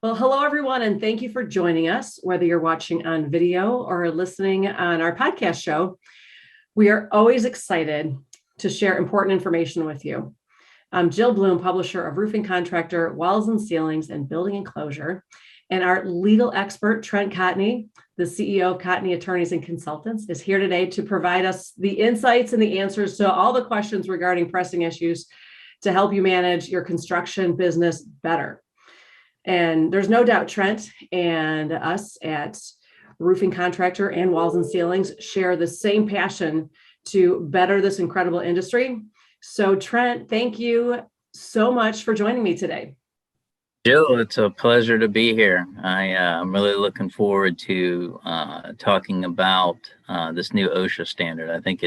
Well, hello, everyone, and thank you for joining us, whether you're watching on video or listening on our podcast show. We are always excited to share important information with you. I'm Jill Bloom, publisher of Roofing Contractor, Walls and Ceilings, and Building Enclosure. And our legal expert, Trent Cotney, the CEO of Cotney Attorneys and Consultants, is here today to provide us the insights and the answers to all the questions regarding pressing issues to help you manage your construction business better. And there's no doubt Trent and us at Roofing Contractor and Walls and Ceilings share the same passion to better this incredible industry. So Trent, thank you so much for joining me today. Jill, it's a pleasure to be here. I'm really looking forward to talking about this new OSHA standard. I think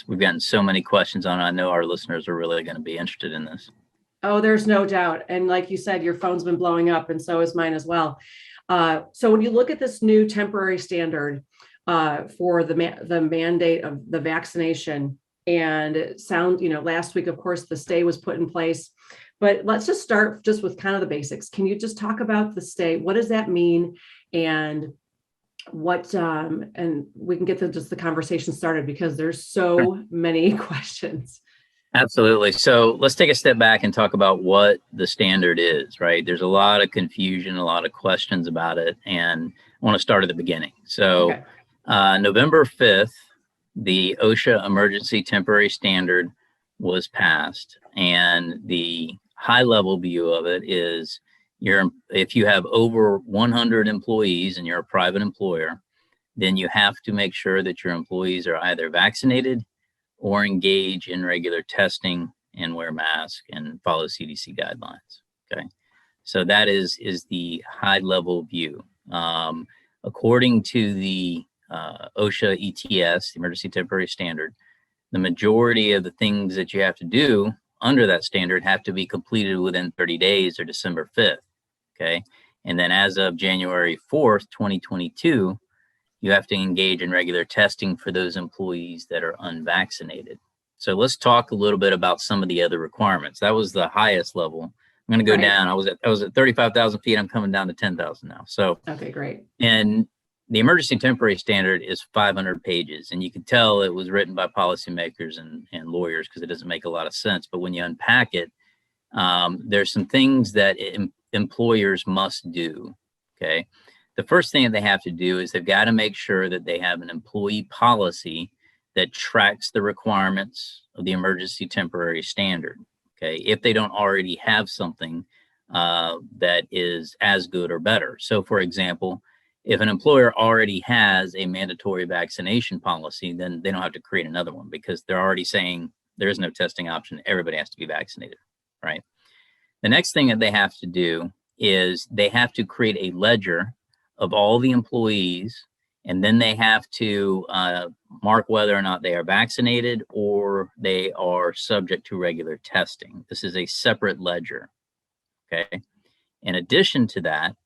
we've gotten so many questions on it. I know our listeners are really going to be interested in this. Oh, there's no doubt. And like you said, your phone's been blowing up and so is mine as well. So when you look at this new temporary standard for the mandate of the vaccination and last week, of course, the stay was put in place, but let's just start just with kind of the basics. Can you just talk about the stay? What does that mean? And and we can get just the conversation started because there's so many questions. Absolutely. So let's take a step back and talk about what the standard is, right? There's a lot of confusion, a lot of questions about it, and I want to start at the beginning. So okay. November 5th, the OSHA Emergency Temporary Standard was passed, and the high-level view of it is if you have over 100 employees and you're a private employer, then you have to make sure that your employees are either vaccinated or engage in regular testing and wear masks and follow CDC guidelines. Okay, so that is the high level view. According to the OSHA ETS, the Emergency Temporary Standard, the majority of the things that you have to do under that standard have to be completed within 30 days or December 5th. Okay, and then as of January 4th, 2022, you have to engage in regular testing for those employees that are unvaccinated. So let's talk a little bit about some of the other requirements. That was the highest level. I'm going to go down. I was at 35,000 feet. I'm coming down to 10,000 now. So okay, great. And the Emergency Temporary Standard is 500 pages, and you can tell it was written by policymakers and lawyers because it doesn't make a lot of sense. But when you unpack it, there's some things that employers must do. Okay. The first thing that they have to do is they've got to make sure that they have an employee policy that tracks the requirements of the Emergency Temporary Standard. Okay, if they don't already have something that is as good or better. So, for example, if an employer already has a mandatory vaccination policy, then they don't have to create another one because they're already saying there is no testing option. Everybody has to be vaccinated, right? The next thing that they have to do is they have to create a ledger of all the employees, and then they have to mark whether or not they are vaccinated or they are subject to regular testing. This is a separate ledger, okay? In addition to that,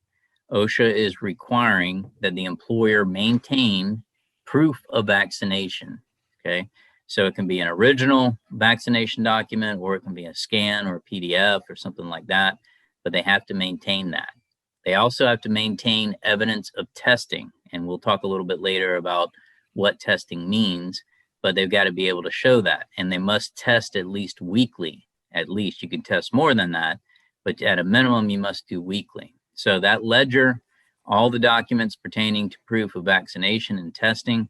OSHA is requiring that the employer maintain proof of vaccination, okay? So it can be an original vaccination document, or it can be a scan or a PDF or something like that, but they have to maintain that. They also have to maintain evidence of testing, and we'll talk a little bit later about what testing means, but they've got to be able to show that, and they must test at least weekly. At least you can test more than that, but at a minimum, you must do weekly. So that ledger, all the documents pertaining to proof of vaccination and testing,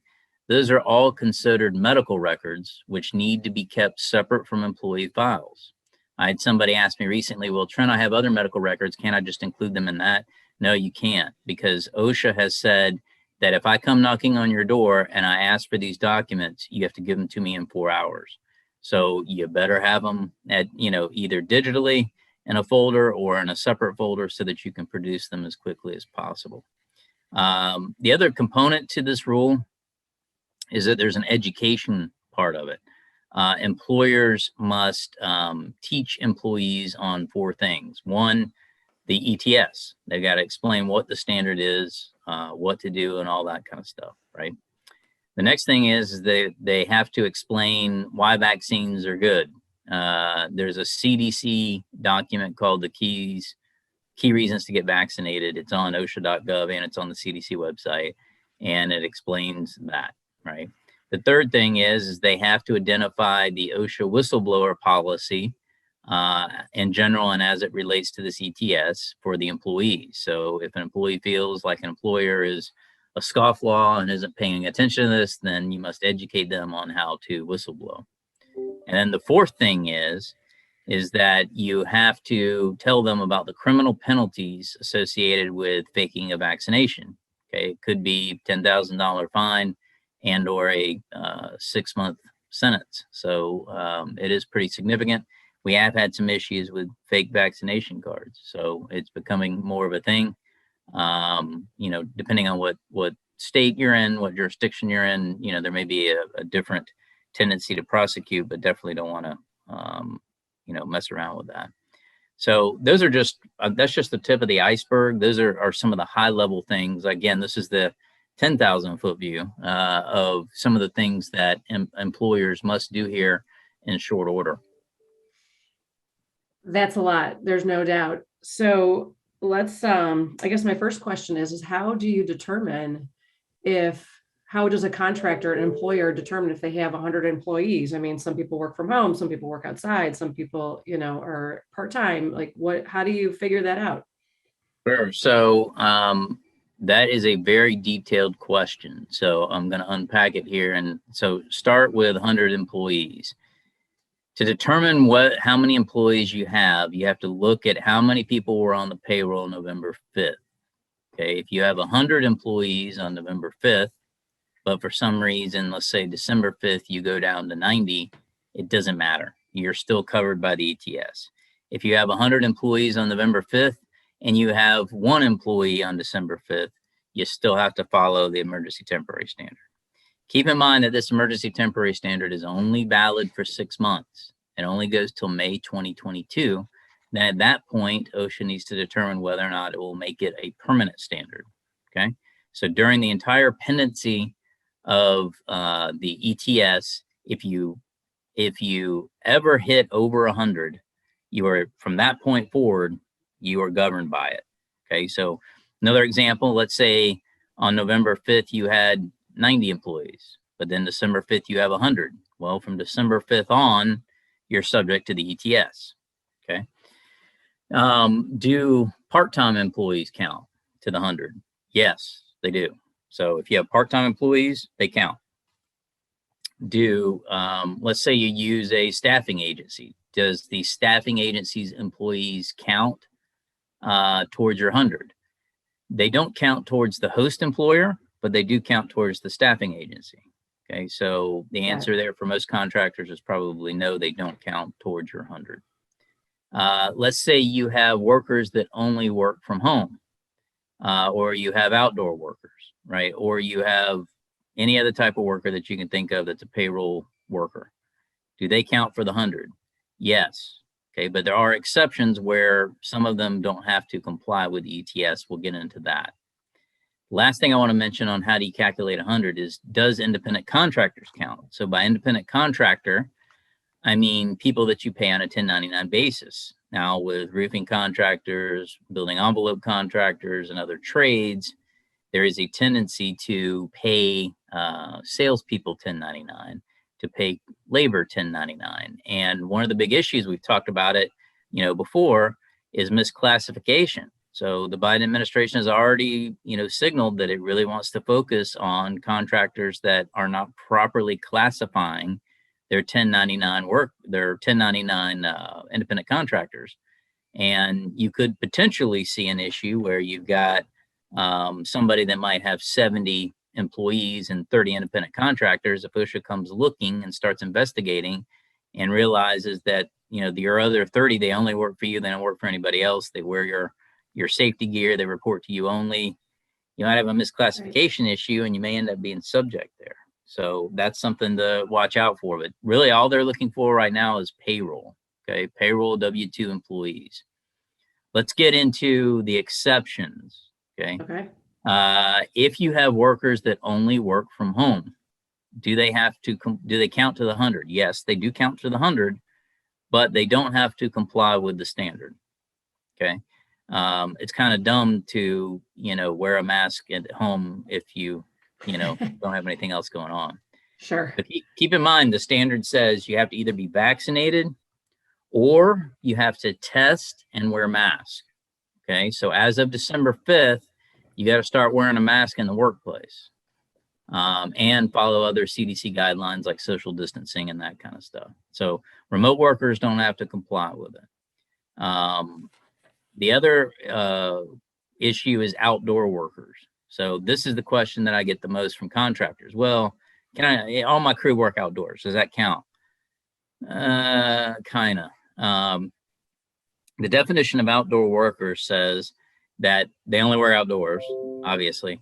those are all considered medical records, which need to be kept separate from employee files. I had somebody ask me recently, well, Trent, I have other medical records. Can't I just include them in that? No, you can't, because OSHA has said that if I come knocking on your door and I ask for these documents, you have to give them to me in 4 hours. So you better have them at, either digitally in a folder or in a separate folder so that you can produce them as quickly as possible. The other component to this rule is that there's an education part of it. Employers must teach employees on 4 things. One, the ETS. They've got to explain what the standard is, what to do, and all that kind of stuff, right? The next thing is they have to explain why vaccines are good. There's a CDC document called the key reasons to get vaccinated. It's on OSHA.gov and it's on the CDC website, and it explains that, right? The third thing is they have to identify the OSHA whistleblower policy in general and as it relates to this ETS for the employees. So if an employee feels like an employer is a scofflaw and isn't paying attention to this, then you must educate them on how to whistleblow. And then the fourth thing is that you have to tell them about the criminal penalties associated with faking a vaccination. Okay, it could be $10,000 fine and or a 6-month sentence. So it is pretty significant. We have had some issues with fake vaccination cards, so it's becoming more of a thing. Depending on what state you're in, what jurisdiction you're in, there may be a different tendency to prosecute, but definitely don't want to, mess around with that. So those are just, that's just the tip of the iceberg. Those are some of the high level things. Again, this is the 10,000 foot view of some of the things that employers must do here in short order. That's a lot. There's no doubt. So let's, I guess my first question is how do you determine how does a contractor, an employer determine if they have 100 employees? I mean, some people work from home, some people work outside, some people, are part-time. Like how do you figure that out? Sure. So that is a very detailed question. So I'm going to unpack it here. And so start with 100 employees. To determine how many employees you have to look at how many people were on the payroll November 5th. Okay. If you have 100 employees on November 5th, but for some reason, let's say December 5th, you go down to 90, it doesn't matter. You're still covered by the ETS. If you have 100 employees on November 5th and you have 1 employee on December 5th, you still have to follow the emergency temporary standard. Keep in mind that this emergency temporary standard is only valid for 6 months. It only goes till May 2022. Then at that point, OSHA needs to determine whether or not it will make it a permanent standard. Okay. So during the entire pendency of the ETS, if you ever hit over 100, you are, from that point forward, you are governed by it. Okay. So another example, let's say on November 5th, you had 90 employees, but then December 5th, you have 100. Well, from December 5th on, you're subject to the ETS. Okay. Do part-time employees count to the 100? Yes, they do. So if you have part-time employees, they count. Let's say you use a staffing agency. Does the staffing agency's employees count towards your 100? They don't count towards the host employer, but they do count towards the staffing agency. Okay, so the answer there for most contractors is probably no, they don't count towards your 100. Let's say you have workers that only work from home, or you have outdoor workers, right? Or you have any other type of worker that you can think of that's a payroll worker. Do they count for the 100? Yes. Okay, but there are exceptions where some of them don't have to comply with ETS. We'll get into that. Last thing I want to mention on how do you calculate 100 is, does independent contractors count? So by independent contractor, I mean people that you pay on a 1099 basis. Now with roofing contractors, building envelope contractors, and other trades, there is a tendency to pay salespeople 1099, to pay labor 1099. And one of the big issues, we've talked about it, before, is misclassification. So the Biden administration has already, signaled that it really wants to focus on contractors that are not properly classifying their 1099 independent contractors. And you could potentially see an issue where you've got somebody that might have 70 employees and 30 independent contractors. If OSHA comes looking and starts investigating and realizes that, your other 30, they only work for you, they don't work for anybody else, they wear your safety gear, they report to you only, you might have a misclassification issue and you may end up being subject there. So that's something to watch out for. But really all they're looking for right now is payroll. Okay, payroll W-2 employees. Let's get into the exceptions. Okay. If you have workers that only work from home, do they count to the 100? Yes, they do count to the 100, but they don't have to comply with the standard. Okay. It's kind of dumb to, wear a mask at home if you don't have anything else going on. Sure. But keep in mind, the standard says you have to either be vaccinated or you have to test and wear a mask. Okay. So as of December 5th, you got to start wearing a mask in the workplace, and follow other CDC guidelines like social distancing and that kind of stuff. So remote workers don't have to comply with it. The other issue is outdoor workers. So this is the question that I get the most from contractors. Well, all my crew work outdoors? Does that count? Kind of. The definition of outdoor workers says that they only work outdoors, obviously.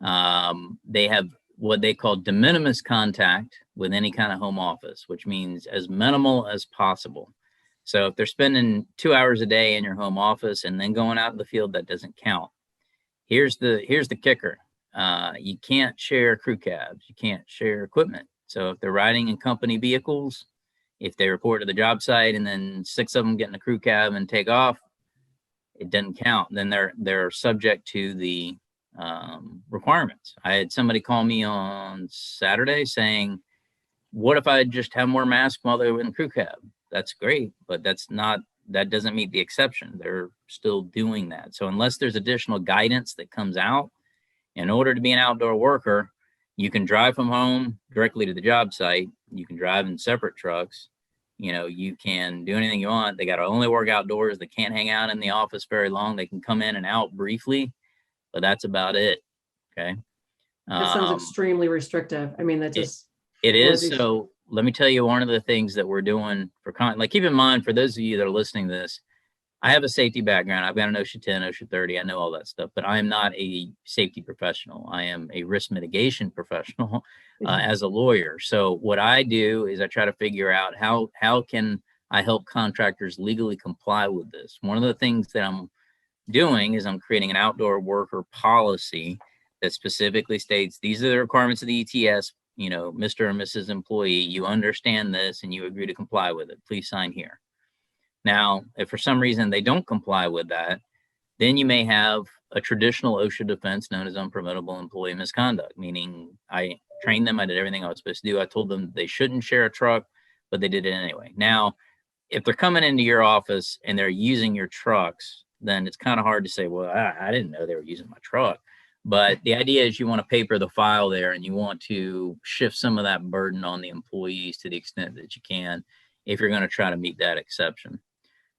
They have what they call de minimis contact with any kind of home office, which means as minimal as possible. So if they're spending 2 hours a day in your home office and then going out in the field, that doesn't count. Here's the kicker. You can't share crew cabs. You can't share equipment. So if they're riding in company vehicles, if they report to the job site and then 6 of them get in a crew cab and take off, it doesn't count. Then they're subject to the requirements. I had somebody call me on Saturday saying, what if I just have more masks while they were in the crew cab? That's great, but that doesn't meet the exception. They're still doing that. So unless there's additional guidance that comes out, in order to be an outdoor worker, you can drive from home directly to the job site. You can drive in separate trucks. You can do anything you want. They got to only work outdoors. They can't hang out in the office very long. They can come in and out briefly, but that's about it. Okay. That sounds extremely restrictive. I mean, that just. It is. So let me tell you one of the things that we're doing for keep in mind, for those of you that are listening to this, I have a safety background. I've got an OSHA 10, OSHA 30. I know all that stuff, but I am not a safety professional. I am a risk mitigation professional as a lawyer. So what I do is I try to figure out how can I help contractors legally comply with this. One of the things that I'm doing is I'm creating an outdoor worker policy that specifically states these are the requirements of the ETS. Mr. and Mrs. Employee, you understand this and you agree to comply with it. Please sign here. Now, if for some reason they don't comply with that, then you may have a traditional OSHA defense known as unpreventable employee misconduct, meaning I trained them, I did everything I was supposed to do. I told them they shouldn't share a truck, but they did it anyway. Now, if they're coming into your office and they're using your trucks, then it's kind of hard to say, well, I didn't know they were using my truck. But the idea is you want to paper the file there and you want to shift some of that burden on the employees to the extent that you can if you're going to try to meet that exception.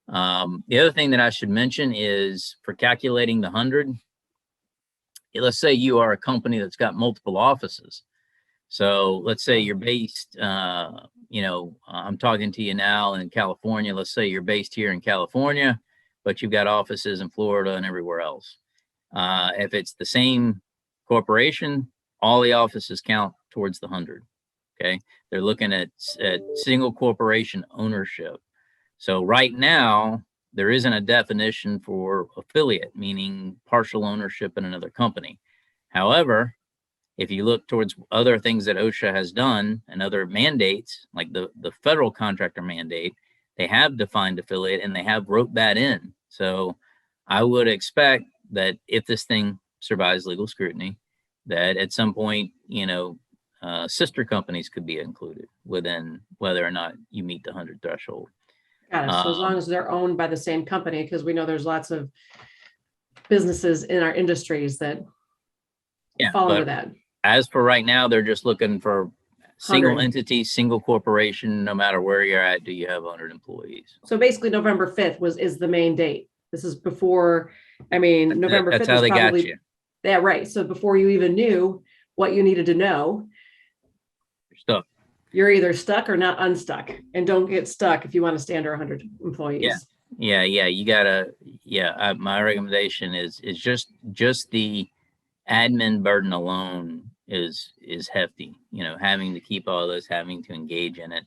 The other thing that I should mention is for calculating the 100, let's say you are a company that's got multiple offices. So let's say you're based, I'm talking to you now in California. Let's say you're based here in California, but you've got offices in Florida and everywhere else. If it's the same corporation, all the offices count towards the 100. Okay. They're looking at single corporation ownership. So right now, there isn't a definition for affiliate, meaning partial ownership in another company. However, if you look towards other things that OSHA has done and other mandates, like the federal contractor mandate, they have defined affiliate and they have wrote that in. So I would expect that if this thing survives legal scrutiny, that at some point, sister companies could be included within whether or not you meet the 100 threshold. Got it. So as long as they're owned by the same company, because we know there's lots of businesses in our industries that fall into that. As for right now, they're just looking for single entity, single corporation, no matter where you're at, do you have 100 employees? So basically November 5th is the main date. This is before, November 5th. That's how they got you. Yeah, right. So before you even knew what you needed to know, you're stuck. You're either stuck or not unstuck, and don't get stuck if you want to stay under 100 employees. Yeah. You gotta. My recommendation is just the admin burden alone is hefty. Having to keep all this, having to engage in it,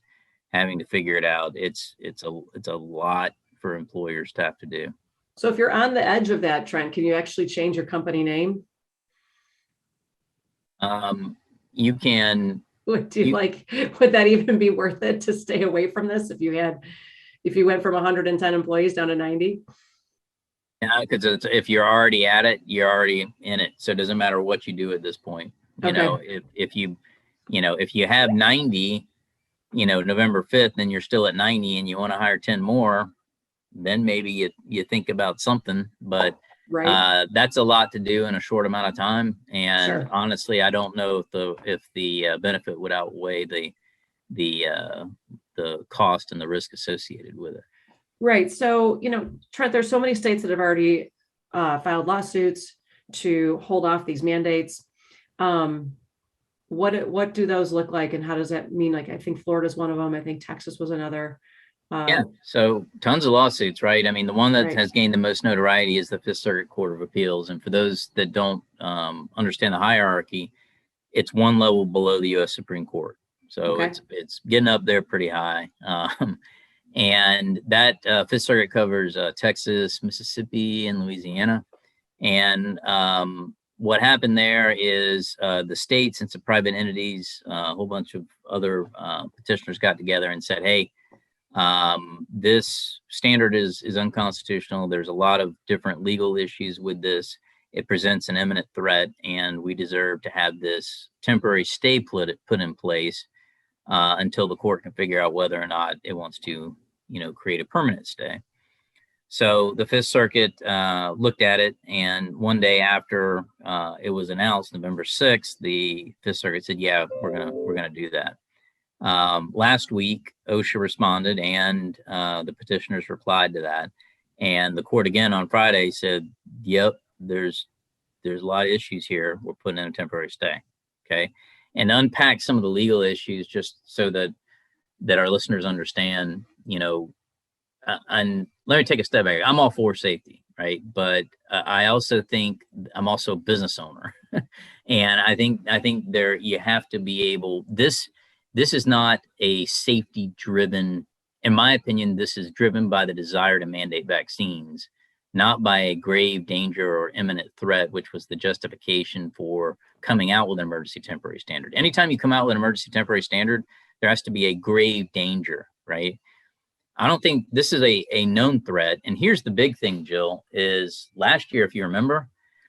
having to figure it out. It's a lot for employers to have to do. So if you're on the edge of that, Trent, can you actually change your company name? You can. Would that even be worth it to stay away from this if you went from 110 employees down to 90? Yeah, because if you're already at it, you're already in it. So it doesn't matter what you do at this point. You know, Okay. if you have 90, November 5th, and you're still at 90 and you want to hire 10 more, then maybe you think about something. But Right. that's a lot to do in a short amount of time. And Sure. honestly, I don't know if the benefit would outweigh the the cost and the risk associated with it. Right. So, Trent, there's so many states that have already filed lawsuits to hold off these mandates. Um, what do those look like, and how does that mean? Like, I think Florida's one of them. I think Texas was another. Yeah, Um, so tons of lawsuits, right? I mean, the one that right. has gained the most notoriety is the Fifth Circuit Court of Appeals. And for those that don't understand the hierarchy, it's one level below the U.S. Supreme Court. So Okay. it's getting up there pretty high. And that Fifth Circuit covers Texas, Mississippi, and Louisiana. And what happened there is the states and some private entities, a whole bunch of other petitioners got together and said, hey, this standard is unconstitutional. There's a lot of different legal issues with this. It presents an imminent threat, and we deserve to have this temporary stay put in place until the court can figure out whether or not it wants to, create a permanent stay. So the Fifth Circuit looked at it, and one day after it was announced, November 6th, the Fifth Circuit said, "Yeah, we're gonna do that." Last week, OSHA responded, and the petitioners replied to that. And the court again on Friday said, "Yep, there's a lot of issues here. We're putting in a temporary stay." Okay, and unpack some of the legal issues just so that our listeners understand. And let me take a step back. I'm all for safety, right? But I also think I'm also a business owner, and I think there you have to be able. This is not a safety driven. In my opinion, this is driven by the desire to mandate vaccines, not by a grave danger or imminent threat, which was the justification for coming out with an emergency temporary standard. Anytime you come out with an emergency temporary standard, there has to be a grave danger, right? I don't think this is a known threat. And here's the big thing, Jill, is last year, if you remember,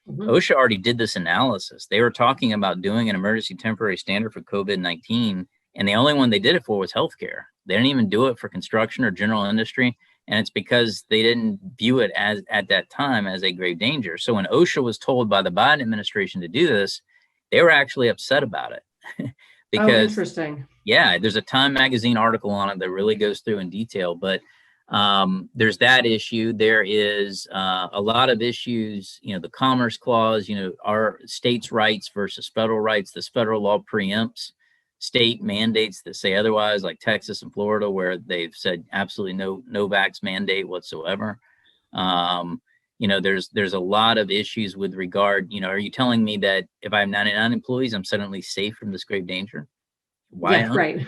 Mhm. OSHA already did this analysis. They were talking about doing an emergency temporary standard for COVID-19, and the only one they did it for was healthcare. They didn't even do it for construction or general industry. And it's because they didn't view it as at that time as a grave danger. So when OSHA was told by the Biden administration to do this, they were actually upset about it Oh, because interesting. yeah, there's a Time magazine article on it that really goes through in detail, but there's that issue. There is a lot of issues, the Commerce Clause, our states' rights versus federal rights. This federal law preempts state mandates that say otherwise, like Texas and Florida, where they've said absolutely no vax mandate whatsoever. There's a lot of issues with regard, are you telling me that if I have 99 employees, I'm suddenly safe from this grave danger? Why Yeah, not? right.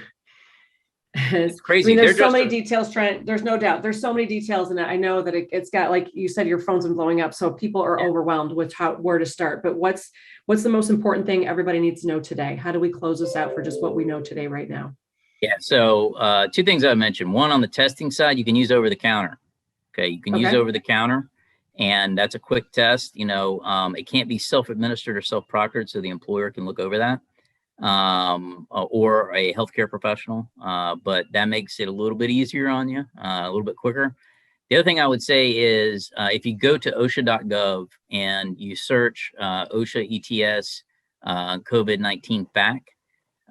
I It's crazy. mean, They're there's so just many details, Trent. There's no doubt. There's so many details, and I know that it's got, like you said, your phone's been blowing up, so people are yeah. overwhelmed with where to start. But what's the most important thing everybody needs to know today? How do we close this out for just what we know today, right now? Yeah. So two things I mentioned. One, on the testing side, you can use over the counter. Okay, you can use Okay. over the counter, and that's a quick test. It can't be self-administered or self-proctored, so the employer can look over that, or a healthcare professional. But that makes it a little bit easier on you, a little bit quicker. The other thing I would say is if you go to OSHA.gov and you search OSHA ETS COVID-19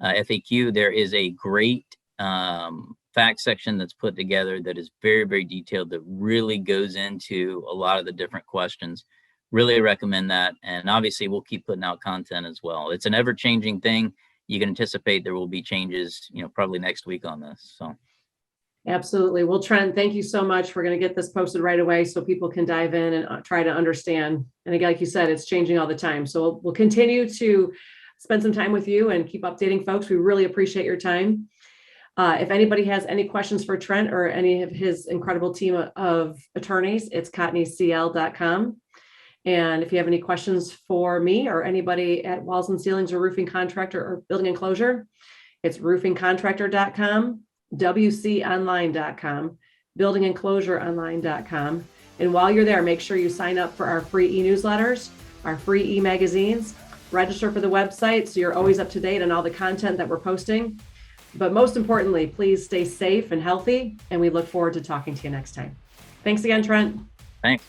FAQ, there is a great fact section that's put together that is very, very detailed, that really goes into a lot of the different questions. Really recommend that. And obviously, we'll keep putting out content as well. It's an ever-changing thing. You can anticipate there will be changes, probably next week on this. So. Absolutely. Well, Trent, thank you so much. We're going to get this posted right away so people can dive in and try to understand. And again, like you said, it's changing all the time. So we'll continue to spend some time with you and keep updating folks. We really appreciate your time. If anybody has any questions for Trent or any of his incredible team of attorneys, it's cotneycl.com. And if you have any questions for me or anybody at Walls and Ceilings or Roofing Contractor or Building Enclosure, it's roofingcontractor.com, wconline.com, buildingenclosureonline.com, And while you're there, make sure you sign up for our free e-newsletters, our free e-magazines, register for the website so you're always up to date on all the content that we're posting. But most importantly, please stay safe and healthy, and we look forward to talking to you next time. Thanks again, Trent. Thanks.